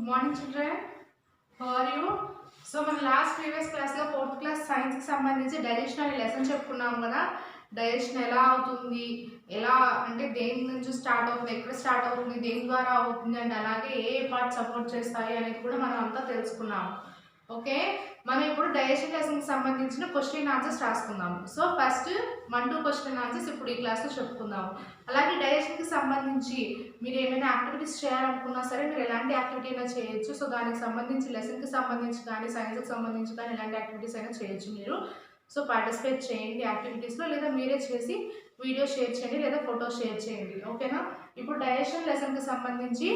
morning children. How are you? So మన previous క్లాస్లో 4th class సైన్స్కి సంబంధించి డైజెషన్ అనే లెసన్ చెప్పుకున్నాం కదా. డైజెషన్ ఎలా అవుతుంది, ఎలా అంటే దేని నుంచి స్టార్ట్ అవుతుంది, ఎక్కడ స్టార్ట్ అవుతుంది, దేని ద్వారా అవుతుంది అంటే అలాగే ఏ పార్ట్ సపోర్ట్ చేస్తాయి అనేది కూడా మనం అంతా తెలుసుకున్నాం. ఓకే, మనం ఇప్పుడు డైజెషన్ లెసన్కి సంబంధించిన క్వశ్చన్ ఆన్సర్స్ రాసుకుందాము. సో ఫస్ట్ 1-2 క్వశ్చన్ ఆన్సర్స్ ఇప్పుడు ఈ క్లాస్లో చెప్పుకుందాము. అలాగే డైజెషన్కి సంబంధించి మీరు ఏమైనా యాక్టివిటీస్ చేయాలనుకున్నా సరే మీరు ఎలాంటి యాక్టివిటీ అయినా చేయొచ్చు. సో దానికి సంబంధించి లెసన్కి సంబంధించి కానీ సైన్స్కి సంబంధించి కానీ ఎలాంటి యాక్టివిటీస్ అయినా చేయొచ్చు మీరు. సో పార్టిసిపేట్ చేయండి యాక్టివిటీస్లో, లేదా మీరే చేసి వీడియో షేర్ చేయండి లేదా ఫోటో షేర్ చేయండి. ఓకేనా? ఇప్పుడు డైజెషన్ లెసన్కి సంబంధించి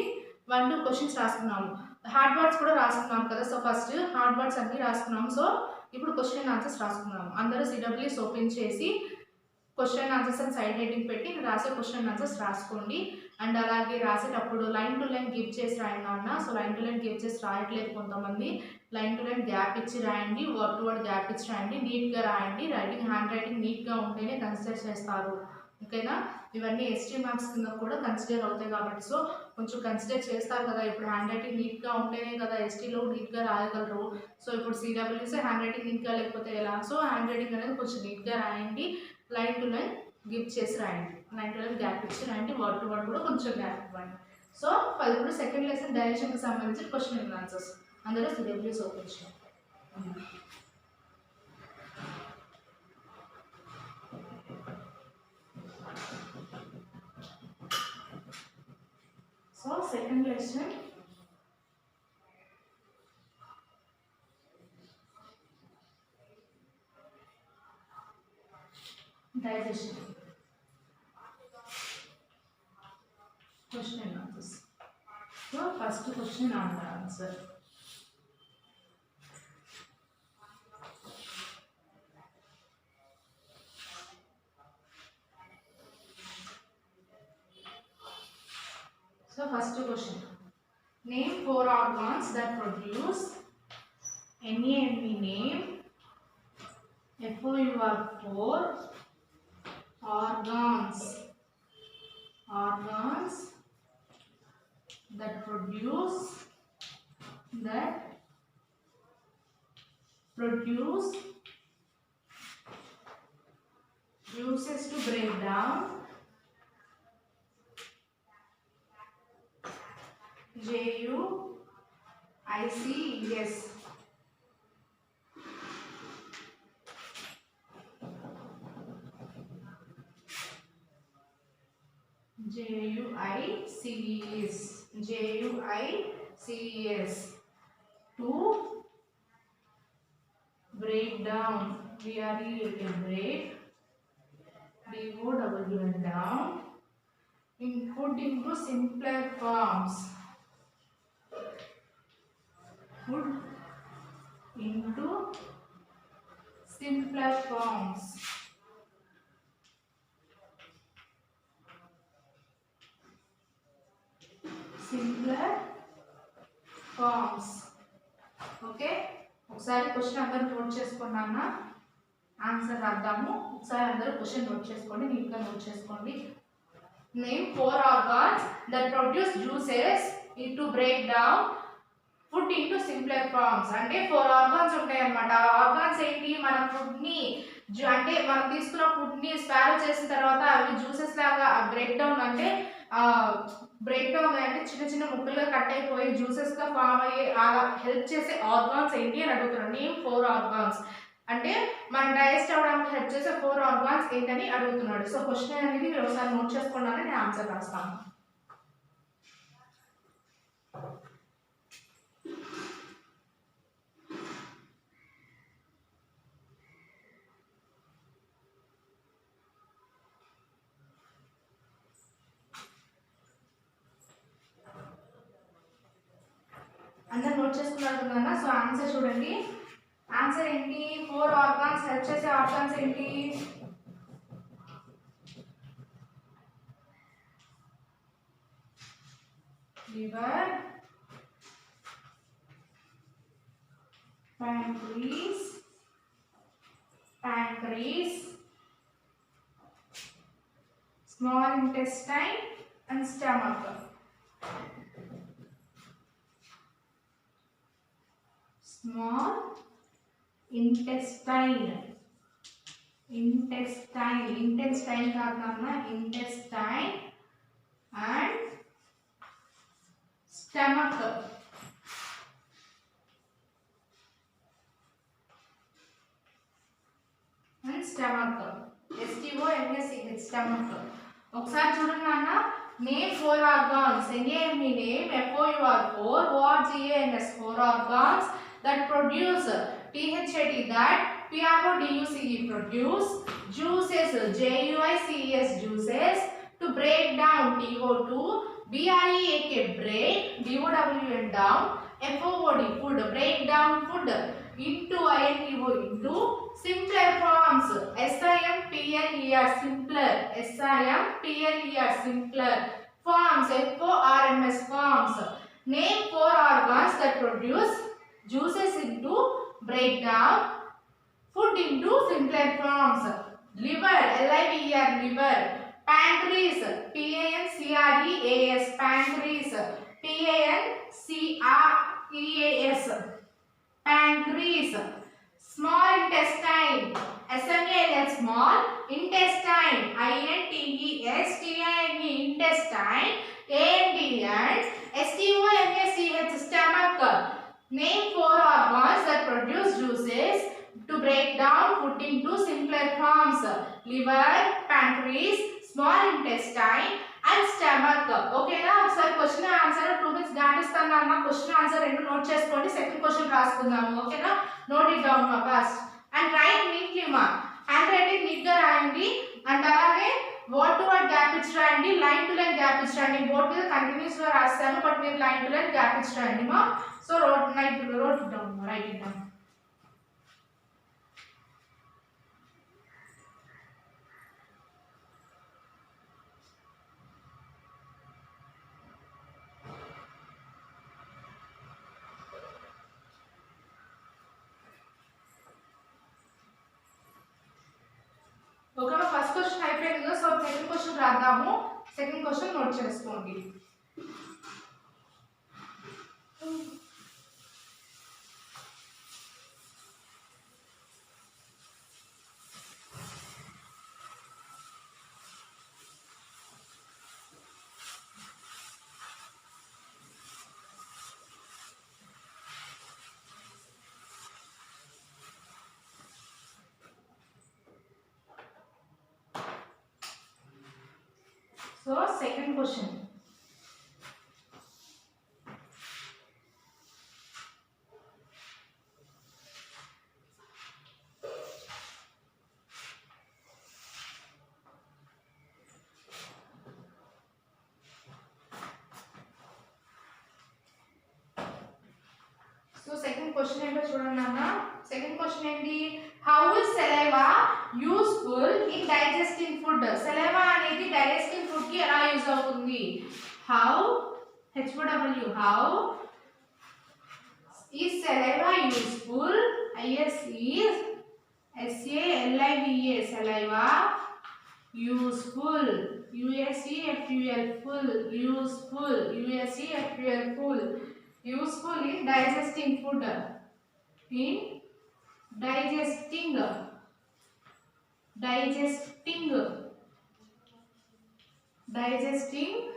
1-2 క్వశ్చన్స్ రాసుకున్నాము. హార్డ్ వర్డ్స్ కూడా రాసుకున్నాం కదా. సో ఫస్ట్ హార్డ్ వర్డ్స్ అన్నీ రాసుకున్నాము. సో ఇప్పుడు క్వశ్చన్ ఆన్సర్స్ రాసుకున్నాము. అందరూ సిడబ్ల్యూస్ ఓపెన్ చేసి క్వశ్చన్ ఆన్సర్స్ అని సైడ్ హెడ్డింగ్ పెట్టి రాసే క్వశ్చన్ ఆన్సర్స్ రాసుకోండి. అండ్ అలాగే రాసేటప్పుడు లైన్ టు లైన్ గివ్ చేసి రాయండి అన్న. So line to line give చేసి రాయట్లేదు కొంతమంది. లైన్ టు లైన్ గ్యాప్ ఇచ్చి రాయండి, వర్డ్ టు వర్డ్ గ్యాప్ ఇచ్చి రాయండి, నీట్గా రాయండి. హ్యాండ్ రైటింగ్ నీట్గా ఉంటేనే కన్సిడర్ చేస్తారు. ఓకేనా? ఇవన్నీ ఎస్టీ మార్క్స్ కింద కూడా కన్సిడర్ అవుతాయి కాబట్టి సో కొంచెం కన్సిడర్ చేస్తారు కదా. ఇప్పుడు హ్యాండ్ రైటింగ్ నీట్గా ఉంటేనే కదా ఎస్టీలో నీట్గా రాయగలరు. సో ఇప్పుడు సిడబ్ల్యూసీ హ్యాండ్ రైటింగ్ నీట్గా లేకపోతే ఎలా? సో హ్యాండ్ రైటింగ్ అనేది కొంచెం నీట్గా రాయండి. లైన్ టు లైన్ గివ్ చేసి రాయండి, లైన్ టు లైన్ గ్యాప్ ఇచ్చి రాయండి, వర్డ్ టు వర్డ్ కూడా కొంచెం గ్యాప్ ఇవ్వండి. సో ఇప్పుడు సెకండ్ లెసన్ డైజెషన్కి సంబంధించి క్వశ్చన్ అండ్ ఆన్సర్స్. అందులో సిడబ్ల్యూస్ ఓపెన్ చేయండి. So second lesson digestion. Question and answers. So first question and answer. So first question. Name 4 organs that produce NAME name FOUR 4 organs that produce juices to break down JUICES. JUICES to break down. break DOWN down put into simpler forms. Put into simpler forms. Okay, ఒకసారి question అందరూ note చేసుకున్నానా? Answer రాద్దాము. ఒకసారి అందరూ question note చేసుకోండి, నీట్గా note చేసుకోండి. Name 4 organs that produce juices to break down food into simpler forms. అంటే 4 organs ఉంటాయి అన్నమాట. ఆ ఆర్గాన్స్ ఏంటి? మన ఫుడ్ని అంటే మనం తీసుకున్న ఫుడ్ని స్పారో చేసిన తర్వాత అవి జ్యూసెస్ లాగా బ్రేక్ డౌన్ అంటే చిన్న చిన్న ముక్కలుగా కట్ అయిపోయి జ్యూసెస్గా ఫామ్ అయ్యి అలా హెల్ప్ చేసే ఆర్గాన్స్ ఏంటి అని అడుగుతున్నాను. నేమ్ 4 organs అంటే మన డైజెస్ట్ అవ్వడానికి హెల్ప్ చేసే 4 organs ఏంటని అడుగుతున్నాడు. సో క్వశ్చన్ అనేది మీరు ఒకసారి నోట్ చేసుకున్నాను, నేను ఆన్సర్ రాస్తాను. అందరు నోట్ చేసుకున్నారు కదా. సో ఆన్సర్ చూడండి. ఆన్సర్ ఏంటి? 4 organs హెల్ప్ చేసే ఆర్గాన్స్ ఏంటి? Liver, pancreas, small intestine and stomach. small intestine కాదు intestine and stomach STOMACH stomach ఒకసారి చూడండి నాన్న name 4 organs name FOUR 4 what GANS 4 organs that produce THAT that PRODUCE produce juices JUICES juices to break down TO2 BREAK break DOWN down FOOD food break down food into INTO into simpler forms SIMPLER simpler simpler forms FORMS forms name 4 organs that produce juices into break down food into simpler forms liver LIVER liver pancreas PANCREAS pancreas PANCREAS pancreas small intestine SMAL small intestine INTESTINE intestine AND STOMACH stomach name 4 organs that produce juices to break down food into simpler forms liver pancreas small intestine and stomach ఓకేనా ఒకసారి question answer 2 minutes దాటిస్తాను అన్న question answer రెండు note చేసుకోండి second question రాసుకుందాము ఓకేనా note it down మా first and right neatly మా hand writing neat గా రాయండి అండ్ అలాగే వర్డ్ టు వర్డ్ గ్యాప్ ఇచ్చి రాయండి లైన్ టు లైన్ గ్యాప్ ఇచ్చి రాయండి బోర్డ్ మీద కంటిన్యూస్ గా రాస్తాను బట్ మీరు లైన్ టు లైన్ గ్యాప్ ఇచ్చి రాయండి మా so wrote down write it down okay first question అయిపోయింది కదా సో సెకండ్ క్వశ్చన్ రాద్దాము సెకండ్ క్వశ్చన్ నోట్ చేసుకోండి So second question. So second question ఏంటో చూడండి అన్న సెకండ్ క్వశ్చన్ ఏంటి how is saliva useful in digesting food saliva అనేది digesting food కి ఎలా యూస్ అవుతుంది how how is saliva useful is SALIVA saliva useful useful in digesting food in digesting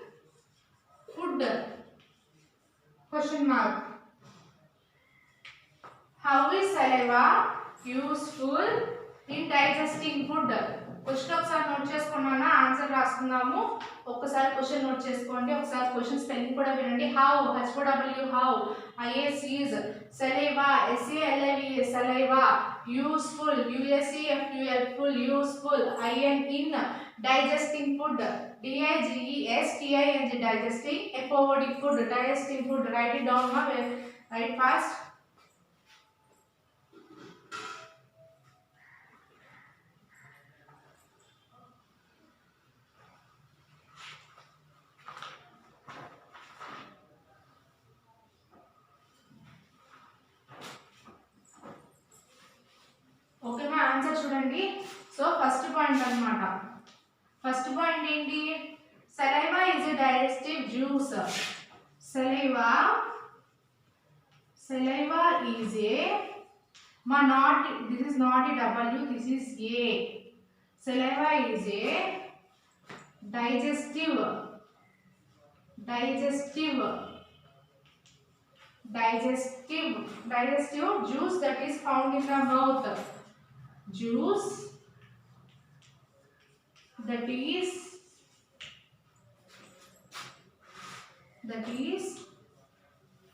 food question mark how is saliva useful in digesting food question ఒకసారి note చేసుకున్నానా answer రాసుకుందాము ఒక్కసారి question note చేసుకోండి ఒకసారి question spelling కూడా వినండి how how is saliva saliva useful useful in digesting food digesting digesting food digesting food write it down write fast okay మా answer చూడండి so first point అన్నమాట first point ఏంటి saliva is a digestive juice saliva is saliva is a not, this is not a W, this is A. Saliva is a digestive juice that is found in the mouth. Juice that is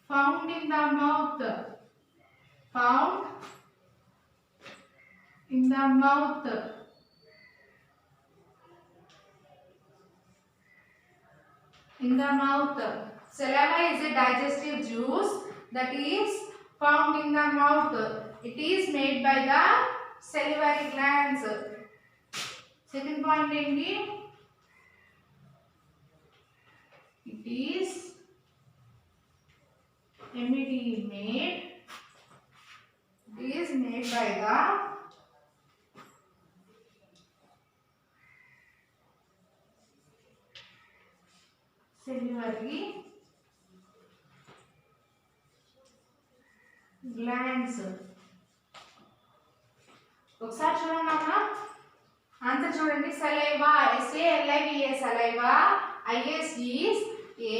found in the mouth. Found in the mouth. In the mouth. Saliva is a digestive juice that is found in the mouth. It is made by the salivary glands. Second point ఏంటి? It is made by the salivary glands. ఒకసారి చూడండి అమ్మా, answer చూడండి. saliva, SALIVA, saliva. IS is a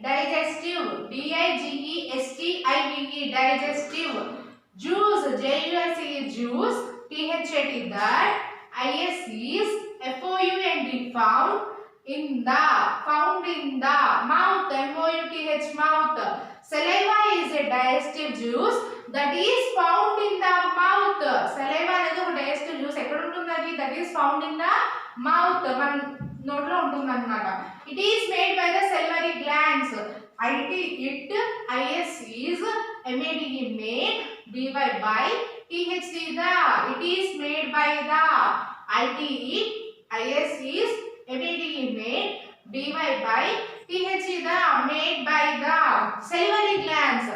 digestive, DIGESTIVE, digestive. Juice, JUICE is juice, THAT that. IS is FOUND, found in the mouth, MOUTH, mouth. Saliva is a digestive juice that is found in the mouth. Saliva అనేది ఒక digestive juice, ఎక్కడ ఉంటుంది అది? That is found in the mouth, మన నోట్లో ఉంటుంది అన్నమాట. It is made by the salivary glands. IS is made, DY by THT the. It is made by the. IS is made, DY by THT the, made by the salivary glands.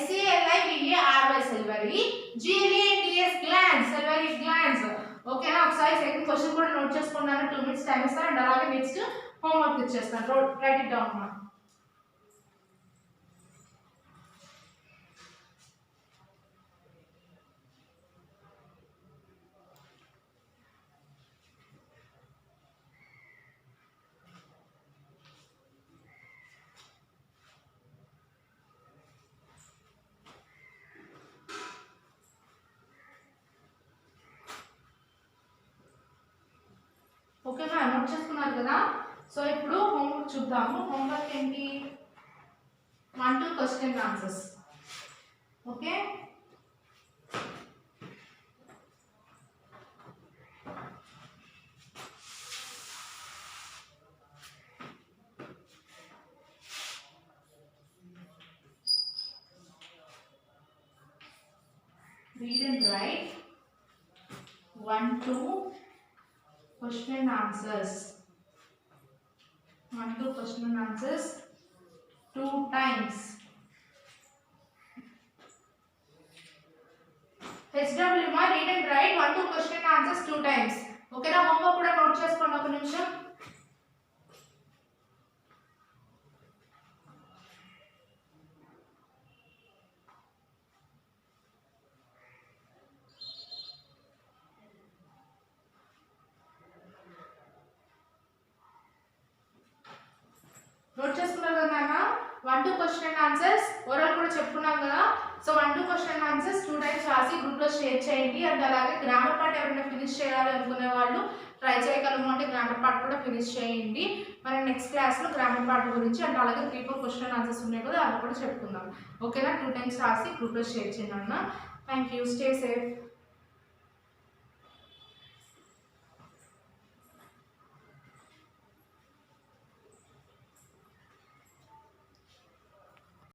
SALIVA, salivary, GLANDS, glands, salivary glands. Okay నా, ఒకసారి second question కూడా note చేసుకున్నాను. 2 minutes time ఇస్తాను and అలాగే next homework ఇచ్చేస్తాను. Right it down మా. ఓకేనా, note చేసుకున్నారు కదా. సో ఇప్పుడు హోంవర్క్ చూద్దాము. హోంవర్క్ ఏంటి? 1, 2 question answers. Okay, read and write 1, 2 question and answers. 1, 2 question and answers 2 times. HW ma, read and write 1, 2 question and answers 2 times. Okay na, homework kuda note cheskondi oka nimisham. Note చేసుకున్నారు కదా నాన్న. 1, 2 question and answers oral కూడా చెప్పుకున్నాం కదా. So 1, 2 question and answers 2 times రాసి గ్రూప్లో share చేయండి. And అలాగే గ్రామర్ పార్ట్ ఎవరైనా ఫినిష్ చేయాలి అనుకునే వాళ్ళు ట్రై చేయగలము అంటే గ్రామర్ పార్ట్ కూడా ఫినిష్ చేయండి. మనం నెక్స్ట్ క్లాస్లో గ్రామర్ పార్ట్ గురించి అండ్ అలాగే 3, 4 క్వశ్చన్ అండ్ ఆన్సర్స్ ఉన్నాయి కదా, అవి కూడా చెప్పుకుందాం. ఓకేనా, 2 టైమ్స్ రాసి గ్రూప్లో షేర్ చేయండి అన్న. Thank you, stay safe.